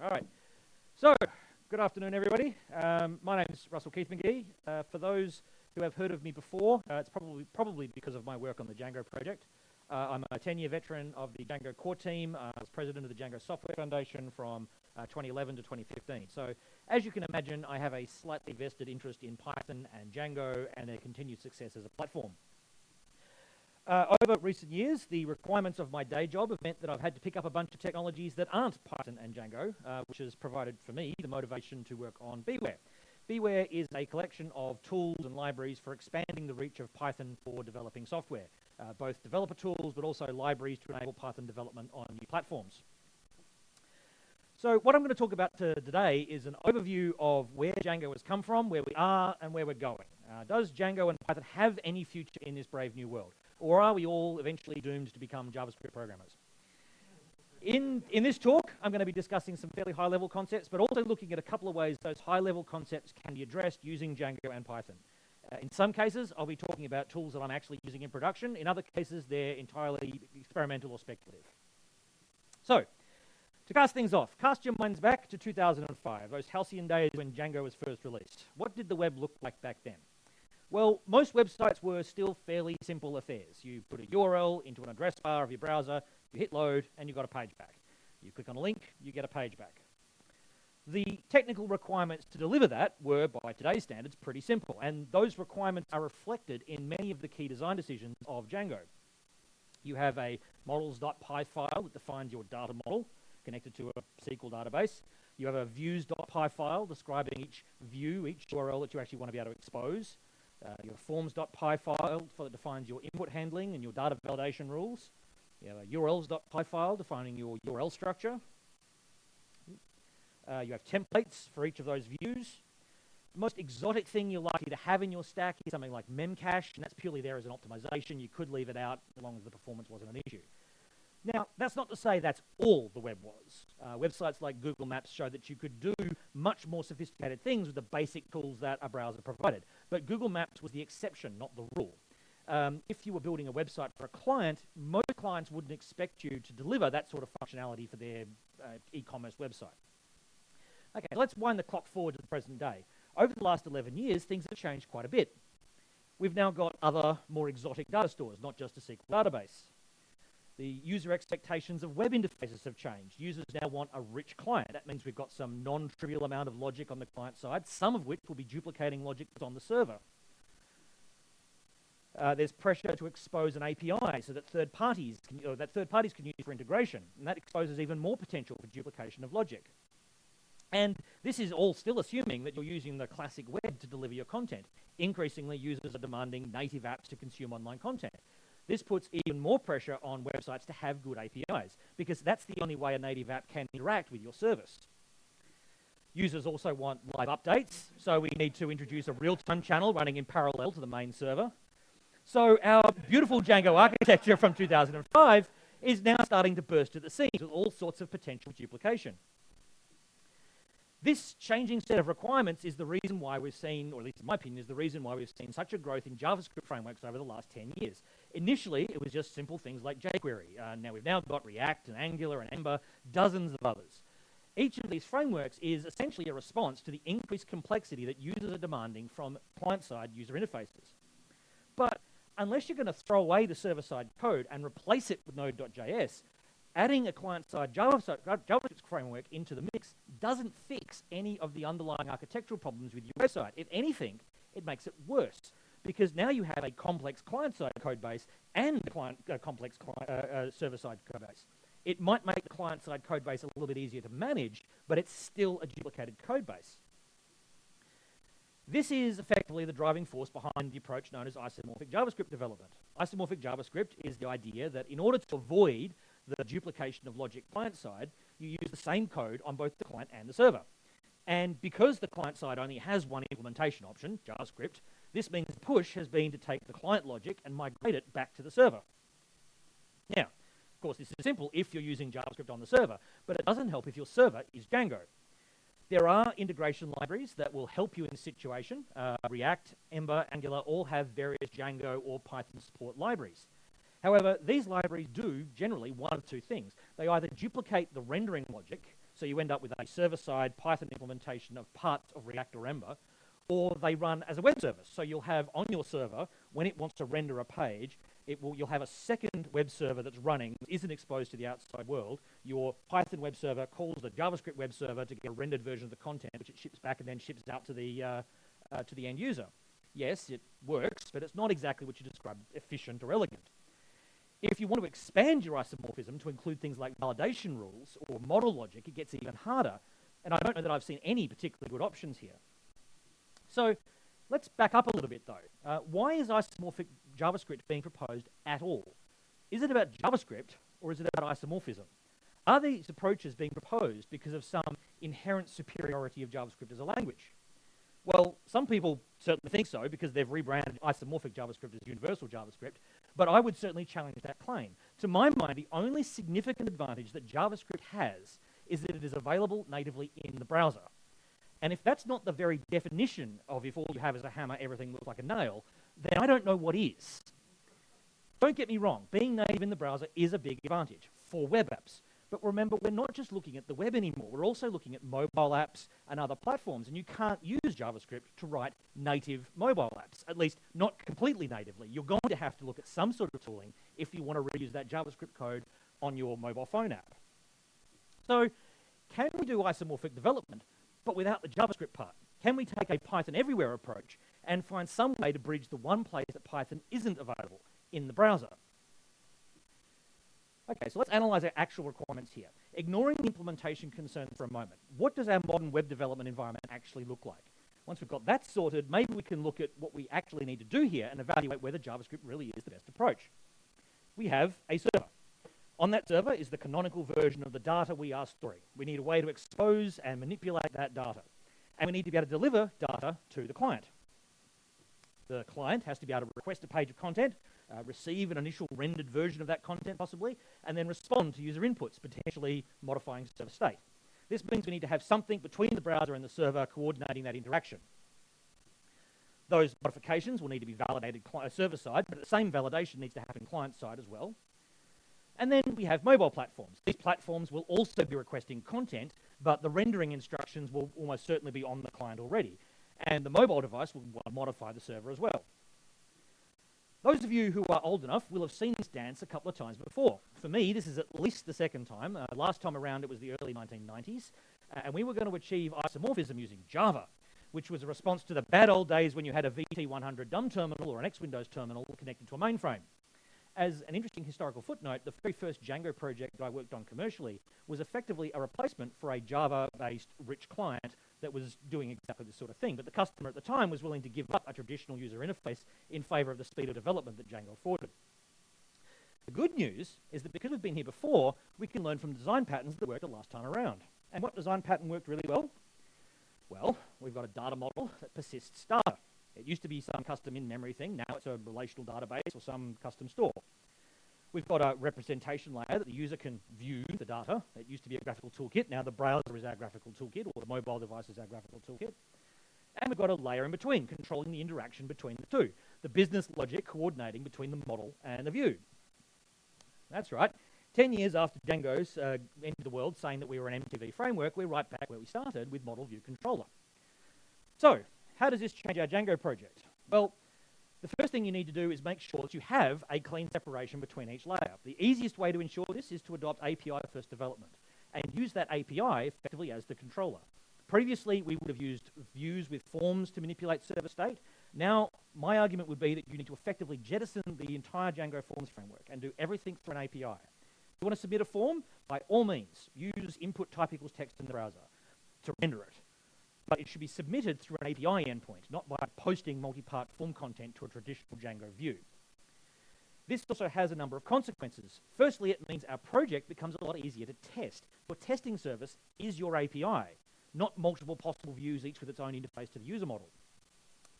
All right. So, good afternoon, everybody. My name is RussellKeith-Magee. For those who have heard of me before, it's probably because of my work on the Django project. I'm a 10-year veteran of the Django core team. I was president of the Django Software Foundation from 2011 to 2015. So, as you can imagine, I have a slightly vested interest in Python and Django and their continued success as a platform. Over recent years, the requirements of my day job have meant that I've had to pick up a bunch of technologies that aren't Python and Django, which has provided for me the motivation to work on Beware. Beware is a collection of tools and libraries for expanding the reach of Python for developing software, both developer tools but also libraries to enable Python development on new platforms. So what I'm going to talk about today is an overview of where Django has come from, where we are, and where we're going. Does Django and Python have any future in this brave new world? Or are we all eventually doomed to become JavaScript programmers? In this talk, I'm going to be discussing some fairly high-level concepts, but also looking at a couple of ways those high-level concepts can be addressed using Django and Python. In some cases, I'll be talking about tools that I'm actually using in production. In other cases, they're entirely experimental or speculative. So, to cast things off, cast your minds back to 2005, those halcyon days when Django was first released. What did the web look like back then? Well, most websites were still fairly simple affairs. You put a URL into an address bar of your browser, you hit load, and you got a page back. You click on a link, you get a page back. The technical requirements to deliver that were, by today's standards, pretty simple, and those requirements are reflected in many of the key design decisions of Django. You have a models.py file that defines your data model, connected to a SQL database. You have a views.py file describing each view, each URL that you actually want to be able to expose. You have a forms.py file that defines your input handling and your data validation rules. You have a urls.py file defining your URL structure. You have templates for each of those views. The most exotic thing you're likely to have in your stack is something like memcache, and that's purely there as an optimization. You could leave it out as long as the performance wasn't an issue. Now, that's not to say that's all the web was. Websites like Google Maps show that you could do much more sophisticated things with the basic tools that a browser provided. But Google Maps was the exception, not the rule. If you were building a website for a client, most clients wouldn't expect you to deliver that sort of functionality for their e-commerce website. Okay, let's wind the clock forward to the present day. Over the last 11 years, things have changed quite a bit. We've now got other, more exotic data stores, not just a SQL database. The user expectations of web interfaces have changed. Users now want a rich client. That means we've got some non-trivial amount of logic on the client side, some of which will be duplicating logic that's on the server. There's pressure to expose an API so that third parties can use for integration, and that exposes even more potential for duplication of logic. And this is all still assuming that you're using the classic web to deliver your content. Increasingly, users are demanding native apps to consume online content. This puts even more pressure on websites to have good APIs, because that's the only way a native app can interact with your service. Users also want live updates, so we need to introduce a real-time channel running in parallel to the main server. So our beautiful Django architecture from 2005 is now starting to burst at the seams with all sorts of potential duplication. This changing set of requirements is the reason why we've seen, or at least in my opinion, is the reason why we've seen such a growth in JavaScript frameworks over the last 10 years. Initially, it was just simple things like jQuery. Now we've got React and Angular and Ember, dozens of others. Each of these frameworks is essentially a response to the increased complexity that users are demanding from client-side user interfaces. But unless you're going to throw away the server-side code and replace it with Node.js, adding a client-side JavaScript framework into the mix doesn't fix any of the underlying architectural problems with your website. If anything, it makes it worse, because now you have a complex client-side code base and a complex server-side code base. It might make the client-side code base a little bit easier to manage, but it's still a duplicated code base. This is effectively the driving force behind the approach known as isomorphic JavaScript development. Isomorphic JavaScript is the idea that in order to avoid the duplication of logic client-side, you use the same code on both the client and the server. And because the client-side only has one implementation option, JavaScript, this means the push has been to take the client logic and migrate it back to the server. Now, of course, this is simple if you're using JavaScript on the server, but it doesn't help if your server is Django. There are integration libraries that will help you in this situation. React, Ember, Angular all have various Django or Python support libraries. However, these libraries do generally one of two things. They either duplicate the rendering logic So you end up with a server-side Python implementation of parts of React or Ember, or they run as a web service. So you'll have on your server, when it wants to render a page, you'll have a second web server that's running, that isn't exposed to the outside world. Your Python web server calls the JavaScript web server to get a rendered version of the content, which it ships back and then ships out to the end user. Yes, it works, but it's not exactly what you describe efficient or elegant. If you want to expand your isomorphism to include things like validation rules or model logic, it gets even harder. And I don't know that I've seen any particularly good options here. So let's back up a little bit, though. Why is isomorphic JavaScript being proposed at all? Is it about JavaScript, or is it about isomorphism? Are these approaches being proposed because of some inherent superiority of JavaScript as a language? Well, some people certainly think so because they've rebranded isomorphic JavaScript as universal JavaScript, but I would certainly challenge that claim. To my mind, the only significant advantage that JavaScript has is that it is available natively in the browser. And if that's not the very definition of if all you have is a hammer, everything looks like a nail, then I don't know what is. Don't get me wrong, being native in the browser is a big advantage for web apps. But remember, we're not just looking at the web anymore. We're also looking at mobile apps and other platforms. And you can't use JavaScript to write native mobile apps, at least not completely natively. You're going to have to look at some sort of tooling if you want to reuse that JavaScript code on your mobile phone app. So can we do isomorphic development, but without the JavaScript part? Can we take a Python everywhere approach and find some way to bridge the one place that Python isn't available, in the browser? Okay, so let's analyze our actual requirements here. Ignoring the implementation concerns for a moment, what does our modern web development environment actually look like? Once we've got that sorted, maybe we can look at what we actually need to do here and evaluate whether JavaScript really is the best approach. We have a server. On that server is the canonical version of the data we are storing. We need a way to expose and manipulate that data. And we need to be able to deliver data to the client. The client has to be able to request a page of content, receive an initial rendered version of that content possibly, and then respond to user inputs, potentially modifying server state. This means we need to have something between the browser and the server coordinating that interaction. Those modifications will need to be validated server-side, but the same validation needs to happen client-side as well. And then we have mobile platforms. These platforms will also be requesting content, but the rendering instructions will almost certainly be on the client already. And the mobile device will modify the server as well. Those of you who are old enough will have seen this dance a couple of times before. For me, this is at least the second time. Last time around, it was the early 1990s, and we were going to achieve isomorphism using Java, which was a response to the bad old days when you had a VT100 dumb terminal or an X-Windows terminal connected to a mainframe. As an interesting historical footnote, the very first Django project that I worked on commercially was effectively a replacement for a Java-based rich client that was doing exactly this sort of thing. But the customer at the time was willing to give up a traditional user interface in favor of the speed of development that Django afforded. The good news is that because we've been here before, we can learn from design patterns that worked the last time around. And what design pattern worked really well? Well, we've got a data model that persists data. It used to be some custom in-memory thing. Now it's a relational database or some custom store. We've got a representation layer that the user can view the data. It used to be a graphical toolkit. Now the browser is our graphical toolkit, or the mobile device is our graphical toolkit. And we've got a layer in between, controlling the interaction between the two. The business logic coordinating between the model and the view. That's right. 10 years after Django's entered the world saying that we were an MTV framework, we're right back where we started with model view controller. So, how does this change our Django project? Well, the first thing you need to do is make sure that you have a clean separation between each layer. The easiest way to ensure this is to adopt API-first development and use that API effectively as the controller. Previously, we would have used views with forms to manipulate server state. Now, my argument would be that you need to effectively jettison the entire Django Forms framework and do everything through an API. If you want to submit a form, by all means, use input type equals text in the browser to render it. But it should be submitted through an API endpoint, not by posting multi-part form content to a traditional Django view. This also has a number of consequences. Firstly, it means our project becomes a lot easier to test. Your testing service is your API, not multiple possible views, each with its own interface to the user model.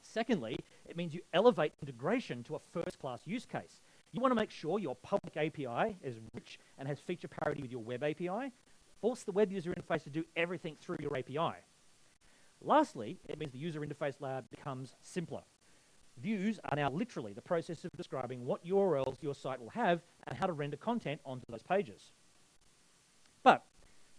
Secondly, it means you elevate integration to a first-class use case. You want to make sure your public API is rich and has feature parity with your web API. Force the web user interface to do everything through your API. Lastly, it means the user interface layer becomes simpler. Views are now literally the process of describing what URLs your site will have and how to render content onto those pages. But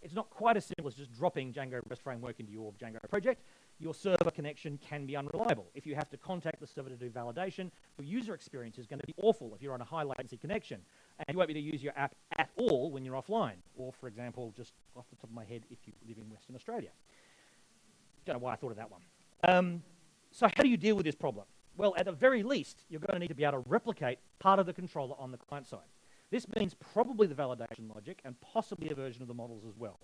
It's not quite as simple as just dropping Django REST framework into your Django project. Your server connection can be unreliable. If you have to contact the server to do validation, your user experience is going to be awful if you're on a high latency connection. And you won't be able to use your app at all when you're offline. Or, for example, just off the top of my head, if you live in Western Australia. Don't know why I thought of that one. So how do you deal with this problem? Well, at the very least, you're going to need to be able to replicate part of the controller on the client side. This means probably the validation logic and possibly a version of the models as well.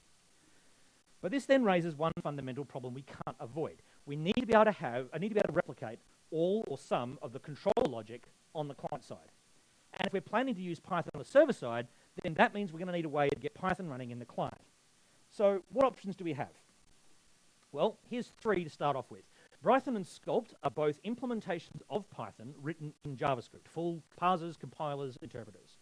But this then raises one fundamental problem we can't avoid. We need to be able to replicate all or some of the controller logic on the client side. And if we're planning to use Python on the server side, then that means we're going to need a way to get Python running in the client. So what options do we have? Well, here's 3 to start off with. Python and Sculpt are both implementations of Python written in JavaScript, full parsers, compilers, interpreters.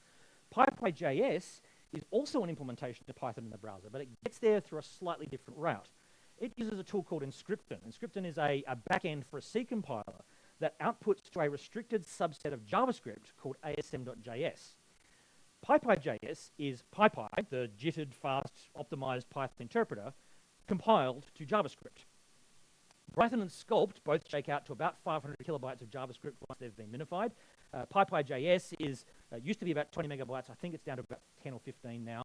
PyPy.js is also an implementation of Python in the browser, but it gets there through a slightly different route. It uses a tool called Inscription. Inscription is a backend for a C compiler that outputs to a restricted subset of JavaScript called asm.js. PyPy.js is PyPy, the jittered, fast, optimized Python interpreter, compiled to JavaScript. Python and Sculpt both shake out to about 500 kilobytes of JavaScript once they've been minified. PyPy.js used to be about 20 megabytes. I think it's down to about 10 or 15 now.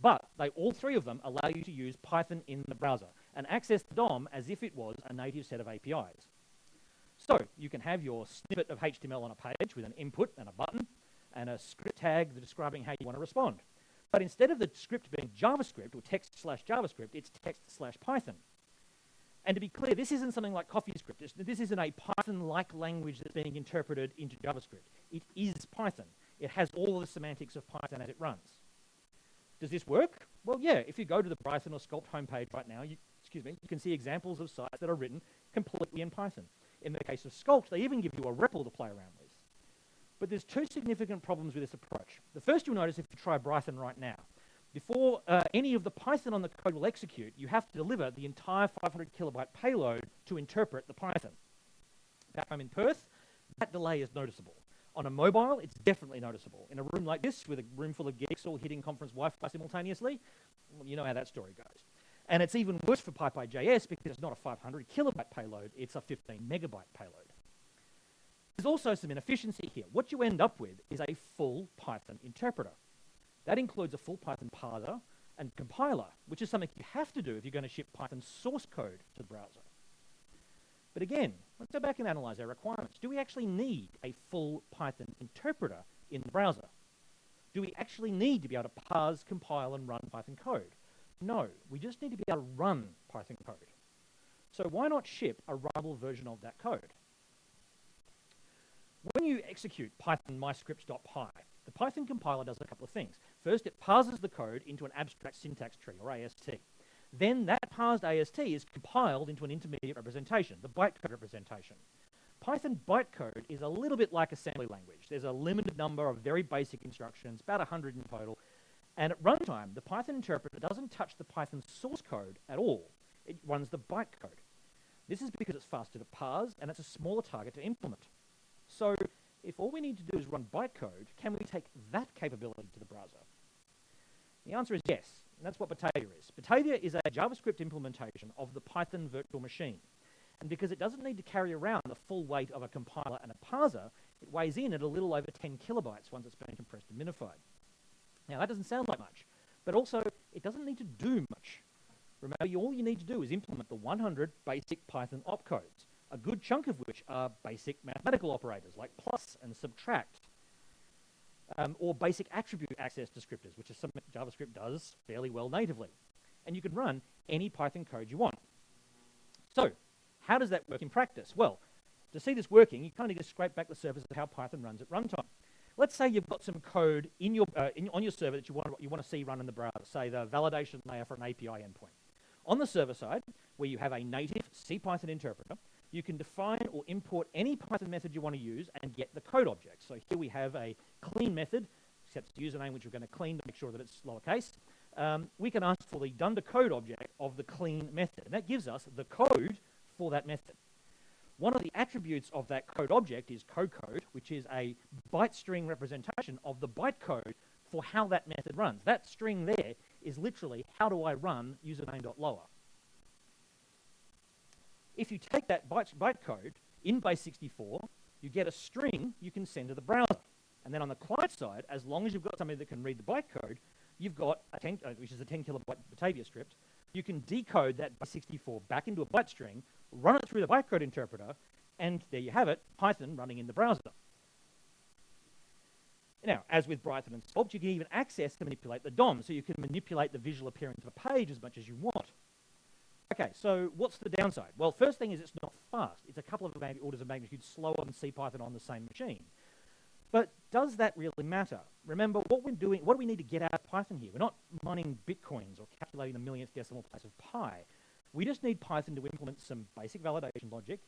But all 3 of them allow you to use Python in the browser and access the DOM as if it was a native set of APIs. So you can have your snippet of HTML on a page with an input and a button and a script tag describing how you want to respond. But instead of the script being JavaScript or text/JavaScript, it's text/Python. And to be clear, this isn't something like CoffeeScript. This isn't a Python-like language that's being interpreted into JavaScript. It is Python. It has all the semantics of Python as it runs. Does this work? Well, yeah. If you go to the Python or Sculpt homepage right now, you can see examples of sites that are written completely in Python. In the case of Sculpt, they even give you a REPL to play around with. But there's 2 significant problems with this approach. The first you'll notice if you try Python right now. Before any of the Python on the code will execute, you have to deliver the entire 500 kilobyte payload to interpret the Python. Back home in Perth, that delay is noticeable. On a mobile, it's definitely noticeable. In a room like this, with a room full of geeks all hitting conference Wi-Fi simultaneously, well, you know how that story goes. And it's even worse for PyPy.js because it's not a 500 kilobyte payload, it's a 15 megabyte payload. There's also some inefficiency here. What you end up with is a full Python interpreter. That includes a full Python parser and compiler, which is something you have to do if you're going to ship Python source code to the browser. But again, let's go back and analyze our requirements. Do we actually need a full Python interpreter in the browser? Do we actually need to be able to parse, compile, and run Python code? No, we just need to be able to run Python code. So why not ship a runnable version of that code? When you execute Python myscripts.py, the Python compiler does a couple of things. First, it parses the code into an abstract syntax tree, or AST. Then that parsed AST is compiled into an intermediate representation, the bytecode representation. Python bytecode is a little bit like assembly language. There's a limited number of very basic instructions, about 100 in total. And at runtime, the Python interpreter doesn't touch the Python source code at all. It runs the bytecode. This is because it's faster to parse and it's a smaller target to implement. So if all we need to do is run bytecode, can we take that capability to the browser? The answer is yes, and that's what Bataglia is. Bataglia is a JavaScript implementation of the Python virtual machine. And because it doesn't need to carry around the full weight of a compiler and a parser, it weighs in at a little over 10 kilobytes once it's been compressed and minified. Now, that doesn't sound like much, but also it doesn't need to do much. Remember, all you need to do is implement the 100 basic Python opcodes, a good chunk of which are basic mathematical operators like plus and subtract, or basic attribute access descriptors, which is something JavaScript does fairly well natively. And you can run any Python code you want. So, how does that work in practice? Well, to see this working, you kind of need to scrape back the surface of how Python runs at runtime. Let's say you've got some code in your, on your server that you want to see run in the browser, say the validation layer for an API endpoint. On the server side, where you have a native C Python interpreter, you can define or import any Python method you want to use and get the code object. So here we have a clean method, except the username, which we're going to clean to make sure that it's lowercase. We can ask for the done to code object of the clean method, and that gives us the code for that method. One of the attributes of that code object is code, which is a byte string representation of the bytecode for how that method runs. That string there is literally, how do I run username.lower? If you take that bytecode in base 64, you get a string you can send to the browser. And then on the client side, as long as you've got somebody that can read the bytecode, you've got, which is a 10 kilobyte Bataglia script, you can decode that base 64 back into a byte string, run it through the bytecode interpreter, and there you have it, Python running in the browser. Now, as with Python and Sculpt, you can even access to manipulate the DOM, so you can manipulate the visual appearance of a page as much as you want. Okay, so what's the downside? Well, first thing is it's not fast. It's a couple of orders of magnitude slower than C Python on the same machine. But does that really matter? Remember, what do we need to get out of Python here? We're not mining bitcoins or calculating the millionth decimal place of pi. We just need Python to implement some basic validation logic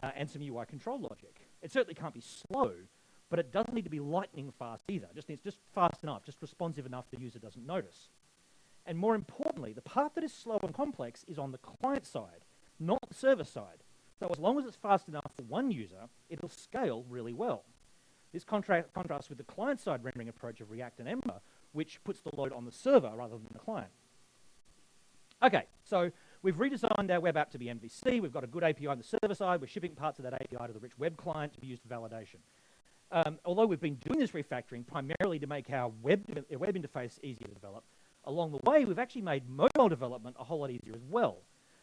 and some UI control logic. It certainly can't be slow, but it doesn't need to be lightning fast either. It just needs just fast enough, just responsive enough the user doesn't notice. And more importantly, the part that is slow and complex is on the client side, not the server side. So as long as it's fast enough for one user, it'll scale really well. This contrasts with the client-side rendering approach of React and Ember, which puts the load on the server rather than the client. Okay, so we've redesigned our web app to be MVC. We've got a good API on the server side. We're shipping parts of that API to the rich web client to be used for validation. Although we've been doing this refactoring primarily to make our web interface easier to develop, along the way, we've actually made mobile development a whole lot easier as well.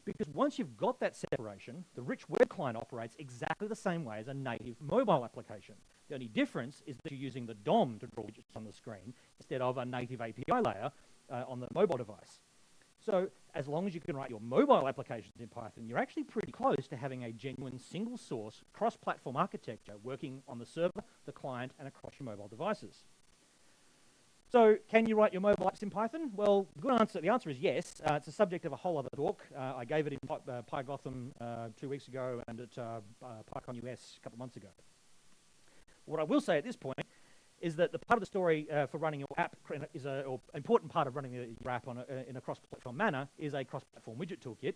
Because once you've got that separation, the rich web client operates exactly the same way as a native mobile application. The only difference is that you're using the DOM to draw widgets on the screen instead of a native API layer on the mobile device. So as long as you can write your mobile applications in Python, you're actually pretty close to having a genuine single source cross-platform architecture working on the server, the client, and across your mobile devices. So can you write your mobile apps in Python? Well, the answer is yes. It's the subject of a whole other talk. I gave it in PyGotham 2 weeks ago and at PyCon US a couple of months ago. What I will say at this point is that the part of the story for running your app is or important part of running your app in a cross-platform manner is a cross-platform widget toolkit.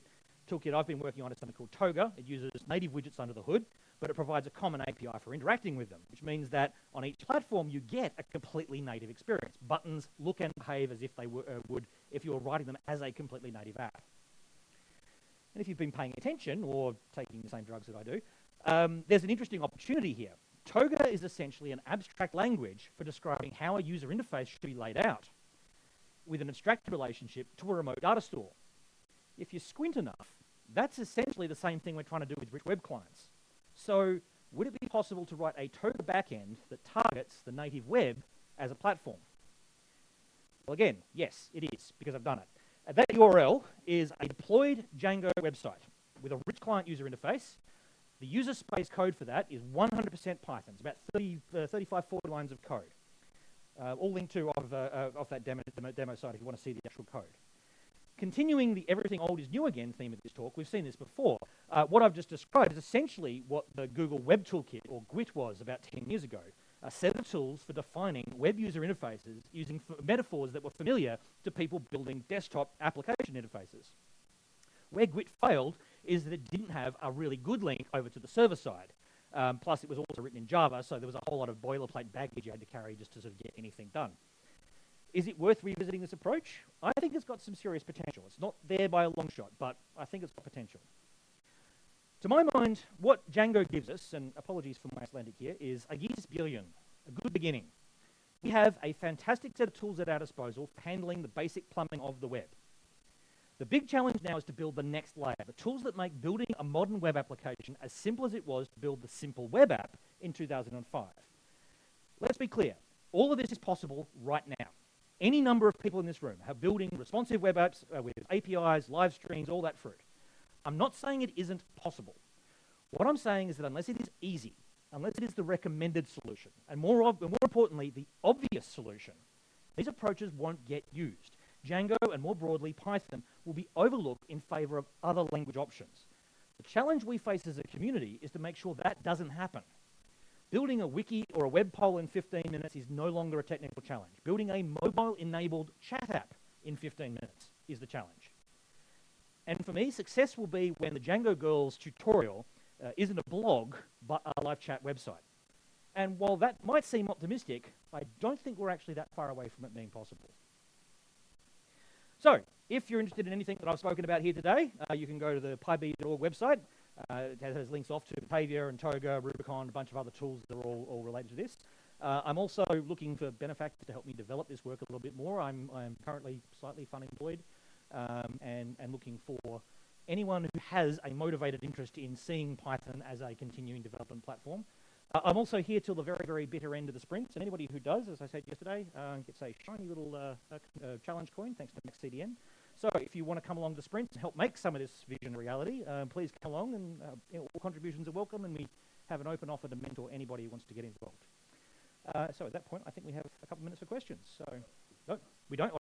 Toolkit I've been working on is something called Toga. It uses native widgets under the hood, but it provides a common API for interacting with them, which means that on each platform you get a completely native experience. Buttons look and behave as if they would if you were writing them as a completely native app. And if you've been paying attention or taking the same drugs that I do, there's an interesting opportunity here. Toga is essentially an abstract language for describing how a user interface should be laid out with an abstracted relationship to a remote data store. If you squint enough, that's essentially the same thing we're trying to do with rich web clients. So would it be possible to write a Toga backend that targets the native web as a platform? Well, again, yes, it is, because I've done it. That URL is a deployed Django website with a rich client user interface. The user space code for that is 100% Python. It's about 35, 40 lines of code. All linked to off that demo site if you want to see the actual code. Continuing the everything old is new again theme of this talk, we've seen this before. What I've just described is essentially what the Google Web Toolkit, or GWT, was about 10 years ago. A set of tools for defining web user interfaces using metaphors that were familiar to people building desktop application interfaces. Where GWT failed is that it didn't have a really good link over to the server side. Plus, it was also written in Java, so there was a whole lot of boilerplate baggage you had to carry just to sort of get anything done. Is it worth revisiting this approach? I think it's got some serious potential. It's not there by a long shot, but I think it's got potential. To my mind, what Django gives us, and apologies for my Icelandic here, is a Gis Byrjun, a good beginning. We have a fantastic set of tools at our disposal for handling the basic plumbing of the web. The big challenge now is to build the next layer, the tools that make building a modern web application as simple as it was to build the simple web app in 2005. Let's be clear, all of this is possible right now. Any number of people in this room are building responsive web apps with APIs, live streams, all that fruit. I'm not saying it isn't possible. What I'm saying is that unless it is easy, unless it is the recommended solution, and more importantly, the obvious solution, these approaches won't get used. Django, and more broadly, Python, will be overlooked in favor of other language options. The challenge we face as a community is to make sure that doesn't happen. Building a wiki or a web poll in 15 minutes is no longer a technical challenge. Building a mobile-enabled chat app in 15 minutes is the challenge. And for me, success will be when the Django Girls tutorial isn't a blog, but a live chat website. And while that might seem optimistic, I don't think we're actually that far away from it being possible. So, if you're interested in anything that I've spoken about here today, you can go to the pyb.org website. It has links off to Bataglia and Toga, Rubicon, a bunch of other tools that are all related to this. I'm also looking for benefactors to help me develop this work a little bit more. I'm currently slightly fun employed and looking for anyone who has a motivated interest in seeing Python as a continuing development platform. I'm also here till the very, very bitter end of the sprint, and anybody who does, as I said yesterday, gets a shiny little challenge coin, thanks to MaxCDN. So if you want to come along to the sprint and help make some of this vision a reality, please come along, and all contributions are welcome, and we have an open offer to mentor anybody who wants to get involved. So at that point, I think we have a couple of minutes for questions. So, no, we don't?